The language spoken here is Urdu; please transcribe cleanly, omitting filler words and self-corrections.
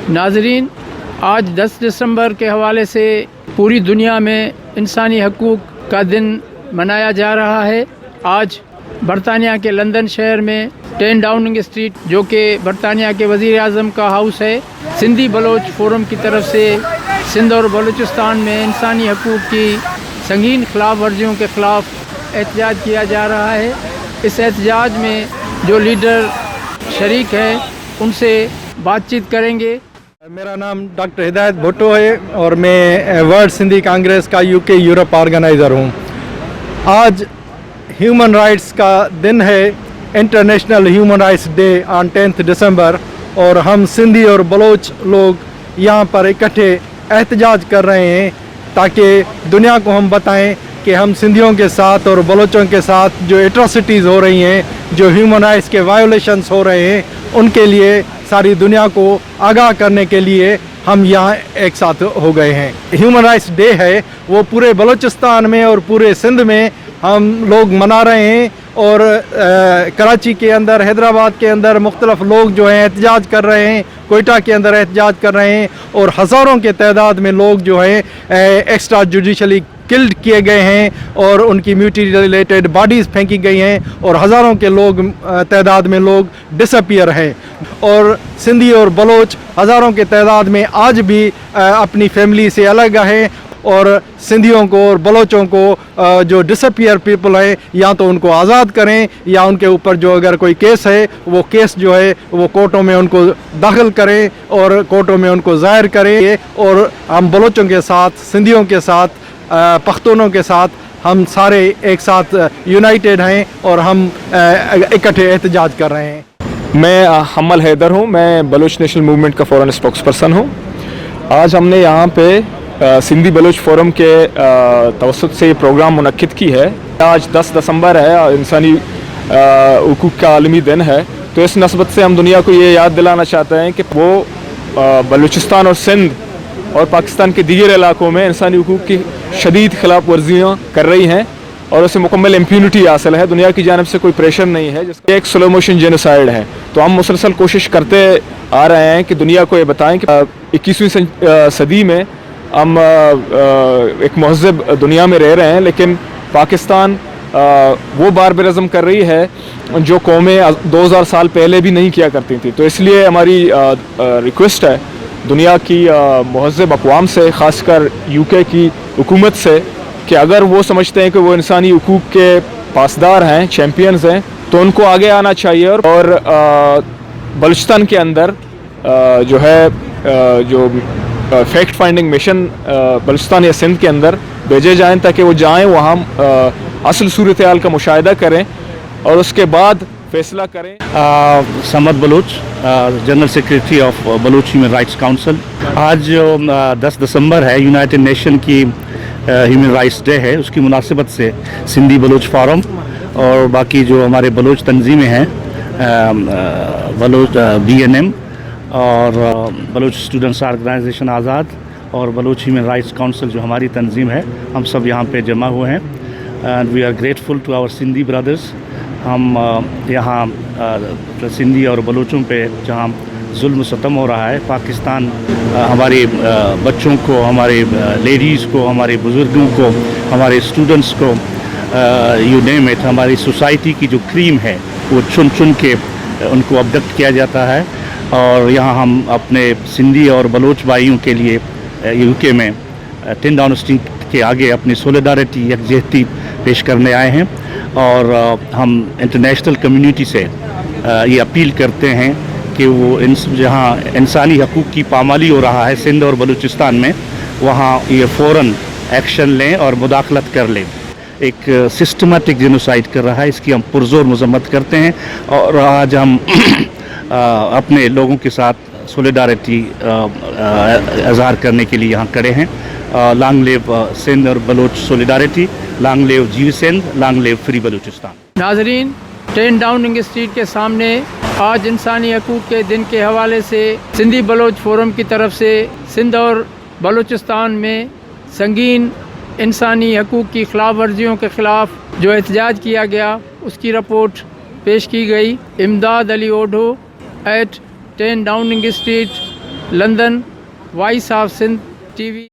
ناظرین، آج 10 دسمبر کے حوالے سے پوری دنیا میں انسانی حقوق کا دن منایا جا رہا ہے۔ آج برطانیہ کے لندن شہر میں 10 ڈاؤننگ اسٹریٹ، جو کہ برطانیہ کے وزیر اعظم کا ہاؤس ہے، سندھی بلوچ فورم کی طرف سے سندھ اور بلوچستان میں انسانی حقوق کی سنگین خلاف ورزیوں کے خلاف احتجاج کیا جا رہا ہے۔ اس احتجاج میں جو لیڈر شریک ہیں ان سے بات چیت کریں گے۔ میرا نام ڈاکٹر ہدایت بھٹو ہے اور میں ورلڈ سندھی کانگریس کا UK یورپ آرگنائزر ہوں۔ آج ہیومن رائٹس کا دن ہے، international human rights day on 10 دسمبر، اور ہم سندھی اور بلوچ لوگ یہاں پر اکٹھے احتجاج کر رہے ہیں تاکہ دنیا کو ہم بتائیں کہ ہم سندھیوں کے ساتھ اور بلوچوں کے ساتھ جو ایٹراسٹیز ہو رہی ہیں، جو ہیومن رائٹس کے وائیولیشنز ہو رہے ہیں، ان کے لیے ساری دنیا کو آگاہ کرنے کے لیے ہم یہاں ایک ساتھ ہو گئے ہیں۔ ہیومن رائٹس ڈے ہے، وہ پورے بلوچستان میں اور پورے سندھ میں ہم لوگ منا رہے ہیں، اور کراچی کے اندر، حیدرآباد کے اندر مختلف لوگ جو ہیں احتجاج کر رہے ہیں، کوئٹہ کے اندر احتجاج کر رہے ہیں، اور ہزاروں کے تعداد میں لوگ جو ہیں ایکسٹرا جوڈیشلی کلڈ کیے گئے ہیں، اور ان کی میوٹیلیٹڈ باڈیز پھینکی گئی ہیں، اور ہزاروں کے لوگ تعداد میں لوگ ڈس اپیئر ہیں، اور سندھی اور بلوچ ہزاروں کے تعداد میں آج بھی اپنی فیملی سے الگ ہیں، اور سندھیوں کو اور بلوچوں کو جو ڈس اپیئر پیپل ہیں، یا تو ان کو آزاد کریں، یا ان کے اوپر جو اگر کوئی کیس ہے وہ کیس جو ہے وہ کورٹوں میں ان کو داخل کریں اور کورٹوں میں ان کو ظاہر کریں۔ اور ہم بلوچوں کے ساتھ، سندھیوں کے ساتھ، پختونوں کے ساتھ ہم سارے ایک ساتھ یونائٹڈ ہیں، اور ہم اکٹھے احتجاج کر رہے ہیں۔ میں حمل حیدر ہوں، میں بلوچ نیشنل موومنٹ کا فورن اسپوکس پرسن ہوں۔ آج ہم نے یہاں پہ سندھی بلوچ فورم کے توسط سے یہ پروگرام منعقد کی ہے۔ آج 10 دسمبر ہے، انسانی حقوق کا عالمی دن ہے، تو اس نسبت سے ہم دنیا کو یہ یاد دلانا چاہتے ہیں کہ وہ بلوچستان اور سندھ اور پاکستان کے دیگر علاقوں میں انسانی حقوق کی شدید خلاف ورزیاں کر رہی ہیں، اور اسے مکمل امپیونٹی حاصل ہے، دنیا کی جانب سے کوئی پریشر نہیں ہے، جس کا ایک سلو موشن جینوسائیڈ ہے۔ تو ہم مسلسل کوشش کرتے آ رہے ہیں کہ دنیا کو یہ بتائیں کہ 21ویں صدی میں ہم ایک مہذب دنیا میں رہ رہے ہیں، لیکن پاکستان وہ باربرزم کر رہی ہے جو قومیں 2000 سال پہلے بھی نہیں کیا کرتی تھیں۔ تو اس لیے ہماری ریکویسٹ ہے دنیا کی مہذب اقوام سے، خاص کر UK کی حکومت سے، کہ اگر وہ سمجھتے ہیں کہ وہ انسانی حقوق کے پاسدار ہیں، چیمپئنز ہیں، تو ان کو آگے آنا چاہیے، اور بلوچستان کے اندر جو ہے جو فیکٹ فائنڈنگ مشن بلوچستان یا سندھ کے اندر بھیجے جائیں، تاکہ وہ جائیں، وہاں اصل صورتحال کا مشاہدہ کریں اور اس کے بعد فیصلہ کریں۔ Samad Baloch, general secretary of Baloch human rights council. آج جو 10 دسمبر ہے، یونائٹڈ نیشن کی ہیومن رائٹس ڈے ہے، اس کی مناسبت سے سندھی بلوچ فورم اور باقی جو ہمارے بلوچ تنظیمیں ہیں، بلوچ BNM اور بلوچ اسٹوڈنٹس آرگنائزیشن آزاد اور بلوچ ہیومن رائٹس کاؤنسل جو ہماری تنظیم ہے، ہم سب یہاں پہ جمع ہوئے ہیں، and we are grateful to our Sindhi brothers. ہم یہاں سندھی اور بلوچوں پہ جہاں ظلم و ستم ہو رہا ہے، پاکستان ہمارے بچوں کو، ہمارے لیڈیز کو، ہمارے بزرگوں کو، ہمارے اسٹوڈنٹس کو، یو نیم اٹ، ہماری سوسائٹی کی جو کریم ہے وہ چن چن کے ان کو ابڈکٹ کیا جاتا ہے، اور یہاں ہم اپنے سندھی اور بلوچ بھائیوں کے لیے UK میں 10 ڈاؤن اسٹریٹ کے آگے اپنی سولیڈارٹی، یکجہتی پیش کرنے آئے ہیں، اور ہم انٹرنیشنل کمیونٹی سے یہ اپیل کرتے ہیں کہ وہ جہاں انسانی حقوق کی پامالی ہو رہا ہے سندھ اور بلوچستان میں، وہاں یہ فوراً ایکشن لیں اور مداخلت کر لیں۔ ایک سسٹمیٹک جینوسائیڈ کر رہا ہے، اس کی ہم پرزور مذمت کرتے ہیں، اور آج ہم اپنے لوگوں کے ساتھ سولیڈارٹی اظہار کرنے کے لیے یہاں کھڑے ہیں۔ لانگ لیو سندھ اور بلوچ سولیڈارٹی، لانگ لیو جی سندھ، لانگ لیو فری بلوچستان۔ ناظرین، 10 ڈاؤننگ اسٹریٹ کے سامنے آج انسانی حقوق کے دن کے حوالے سے سندھی بلوچ فورم کی طرف سے سندھ اور بلوچستان میں سنگین انسانی حقوق کی خلاف ورزیوں کے خلاف جو احتجاج کیا گیا، اس کی رپورٹ پیش کی گئی۔ Imdad Ali Odho at 10 Downing Street London, voice of Sindh T we.